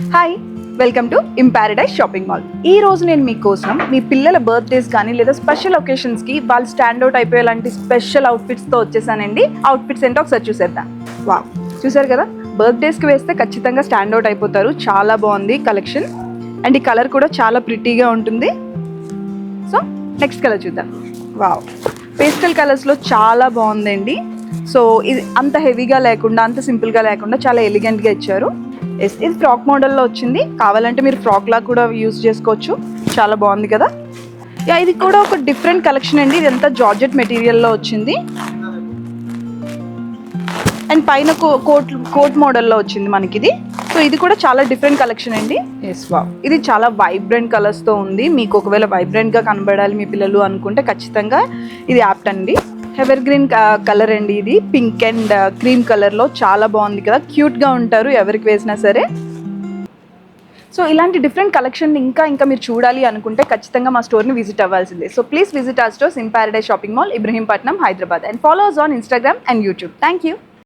Hi, welcome to Imparadise shopping mall. ఈ రోజు నేను మీకోసం మీ పిల్లల బర్త్డేస్ కానీ లేదా స్పెషల్ ఒకేషన్స్కి వాళ్ళు స్టాండ్అవుట్ అయిపోయేలాంటి స్పెషల్ అవుట్ఫిట్స్తో వచ్చేసానండి. అవుట్ఫిట్స్ ఏంటో ఒకసారి చూసేద్దాం. వావ్, చూసారు కదా, బర్త్డేస్కి వేస్తే ఖచ్చితంగా స్టాండ్అవుట్ అయిపోతారు. చాలా బాగుంది కలెక్షన్ అండ్ ఈ కలర్ కూడా చాలా ప్రిటీగా ఉంటుంది. సో నెక్స్ట్ కలర్ చూద్దాం. వావ్, పేస్టల్ కలర్స్లో చాలా బాగుందండి. సో ఇది అంత హెవీగా లేకుండా అంత సింపుల్గా లేకుండా చాలా ఎలిగెంట్గా ఇచ్చారు. ఇది ఫ్రాక్ మోడల్లో వచ్చింది. కావాలంటే మీరు ఫ్రాక్ లా కూడా యూజ్ చేసుకోవచ్చు. చాలా బాగుంది కదా. ఇది కూడా ఒక డిఫరెంట్ కలెక్షన్ అండి. ఇది అంతా జార్జెట్ మెటీరియల్లో వచ్చింది అండ్ పైన కోట్ మోడల్లో వచ్చింది మనకి ఇది. సో ఇది కూడా చాలా డిఫరెంట్ కలెక్షన్ అండి. వావ్, ఇది చాలా వైబ్రెంట్ కలర్స్తో ఉంది. మీకు ఒకవేళ వైబ్రెంట్గా కనబడాలి మీ పిల్లలు అనుకుంటే ఖచ్చితంగా ఇది యాప్ట్ అండి. ఎవర్ గ్రీన్ కలర్ అండి. ఇది పింక్ అండ్ క్రీమ్ కలర్లో చాలా బాగుంది కదా. క్యూట్గా ఉంటారు ఎవరికి వేసినా సరే. సో ఇలాంటి డిఫరెంట్ కలెక్షన్ ఇంకా మీరు చూడాలి అనుకుంటే ఖచ్చితంగా మా స్టోర్ని విజిట్ అవ్వాల్సిందే. So please visit our stores in paradise shopping mall, Ibrahimpatnam, Hyderabad, and follow us on Instagram and YouTube. Thank you.